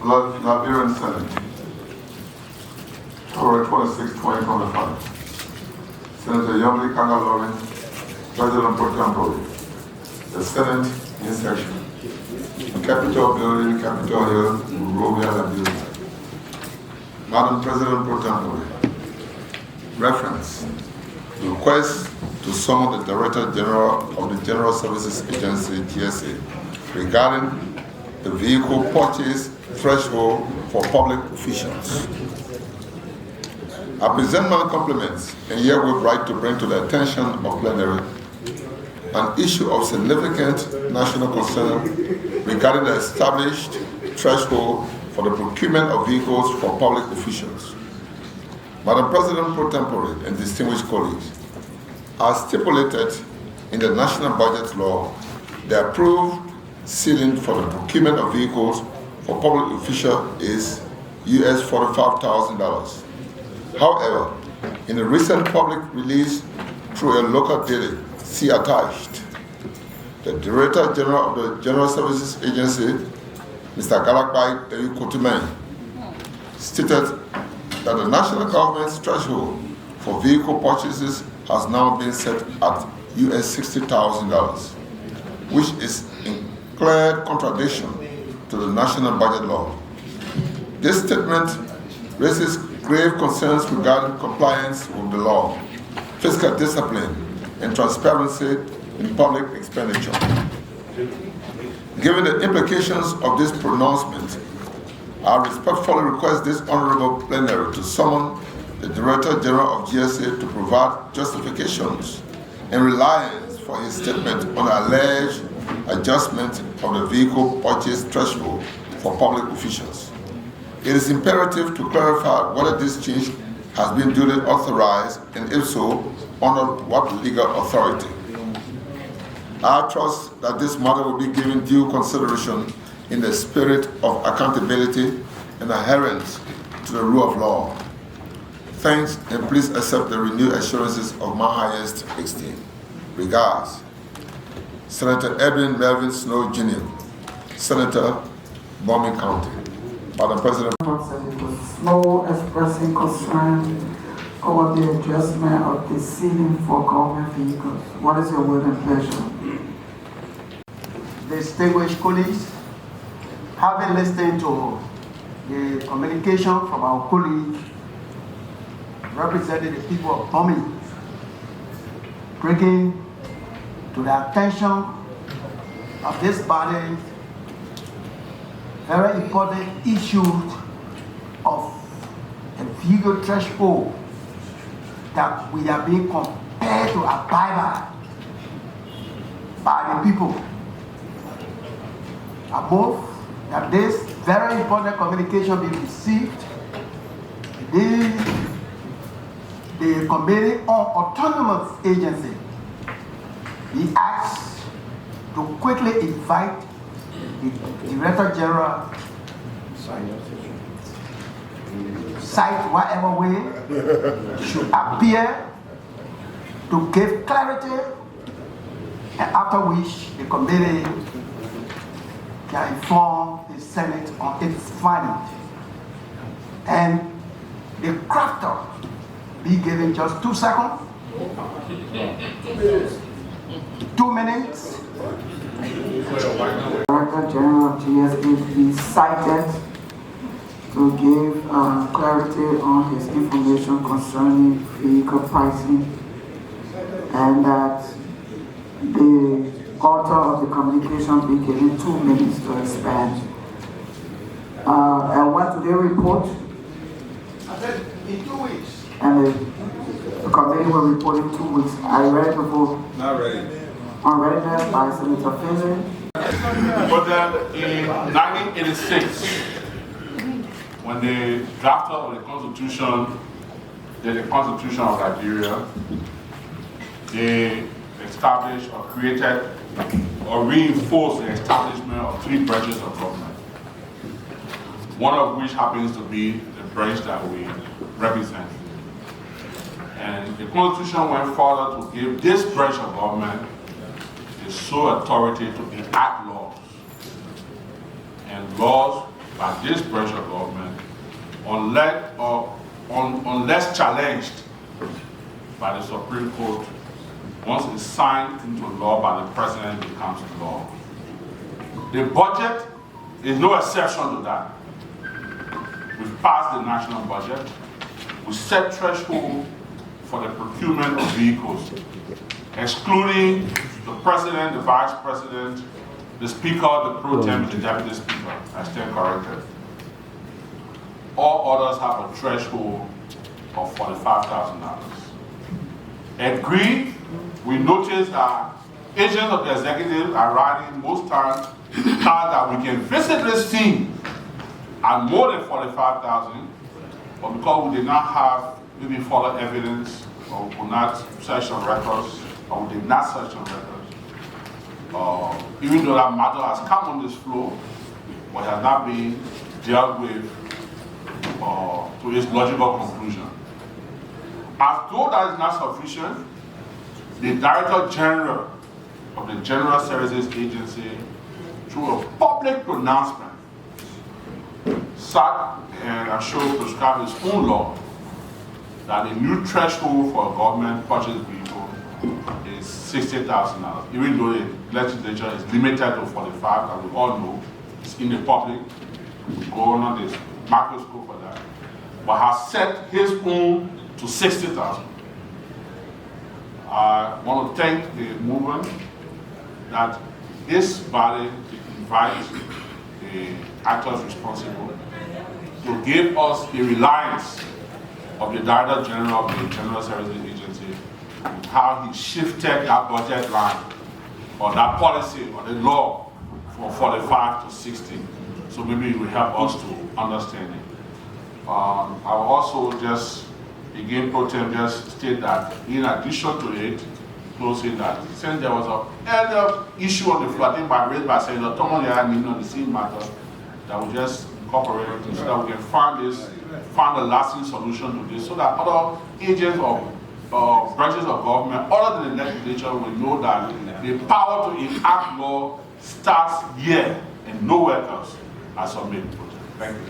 Liberian Senate, February 26, 2025. Senator Yomli Kangalori, President Pro Tempore. The Senate in session. Capitol Building, Capitol Hill, Monrovia, Liberia. Madam President Pro Tempore. Reference. Request to summon the Director General of the General Services Agency, GSA, regarding the vehicle purchase threshold for public officials. I present my compliments and herewith right to bring to the attention of plenary an issue of significant national concern regarding the established threshold for the procurement of vehicles for public officials. Madam President Pro Tempore and distinguished colleagues, as stipulated in the National Budget Law, the approved ceiling for the procurement of vehicles for public officials is US $45,000. However, in a recent public release through a local daily, see attached, the Director General of the General Services Agency, Mr. Galakbai Kotumeng, stated that the national government's threshold for vehicle purchases has now been set at US $60,000, which is in clear contradiction to the national budget law. This statement raises grave concerns regarding compliance with the law, fiscal discipline, and transparency in public expenditure. Given the implications of this pronouncement, I respectfully request this honorable plenary to summon the Director General of GSA to provide justifications and reliance for his statement on alleged adjustment of the vehicle purchase threshold for public officials. It is imperative to clarify whether this change has been duly authorized, and if so, under what legal authority. I trust that this matter will be given due consideration in the spirit of accountability and adherence to the rule of law. Thanks, and please accept the renewed assurances of my highest esteem. Regards, Senator Edwin M. Snow Jr., Senator, Bombing County. Madam President. Snow expressing concern over the adjustment of the ceiling for government vehicles. What is your word and pleasure? Distinguished colleagues, having listened to the communication from our colleague representing the people of Tommy, bringing to the attention of this body very important issue of a vehicle threshold that we are being compelled to abide by the people. Above that this very important communication be received, the Committee on Autonomous Agency be asked to quickly invite the Director General, cite whatever way should appear to give clarity, and after which the committee can inform the Senate on its findings. And the crafter be given just 2 seconds, 2 minutes. Director General of GSA be cited to give clarity on his information concerning vehicle pricing, and that the author of the communication be given 2 minutes to expand. And when do they report? I said in 2 weeks. And the committee will report in 2 weeks. Are you ready to vote? Not ready. On readiness by Senator Finley. But then in 1986, when the drafter of the Constitution did the Constitution of Liberia, they established or created or reinforced the establishment of 3 branches of government. One of which happens to be the branch that we represent. And the Constitution went further to give this branch of government the sole authority to enact laws. And laws by this branch of government unless challenged by the Supreme Court. Once it's signed into law by the president, it becomes law. The budget is no exception to that. We've passed the national budget. We set threshold for the procurement of vehicles, excluding the president, the vice president, the speaker, the pro tem, the deputy speaker. I stand corrected. All others have a threshold of $45,000. Agreed, we notice that agents of the executive are writing most times that we can visit this scene at more than 45,000, but because we did not have maybe further evidence, or we could not search on records, or we did not search on records, even though that matter has come on this floor, but has not been dealt with to its logical conclusion. As though that is not sufficient, the Director General of the General Services Agency, through a public pronouncement, sat and prescribed his own law that the new threshold for a government purchase vehicle is $60,000, even though the legislature is limited to 45, that we all know. It's in the public, we go on this microscope for that, but has set his own to 60,000. I want to thank the movement that this body invites the actors responsible to give us the reliance of the Director General of the General Services Agency, how he shifted that budget line or that policy or the law from 45 to 60. So maybe it will help us to understand it. I will also just again just state that in addition to it, closing that since there was an earlier issue on the floor, I think raised by Senator Thomas on the same matter, that we just incorporate it so that we can find a lasting solution to this, so that other agents of branches of government other than the legislature will know that the power to enact law starts here and nowhere else as submitted. Thank you.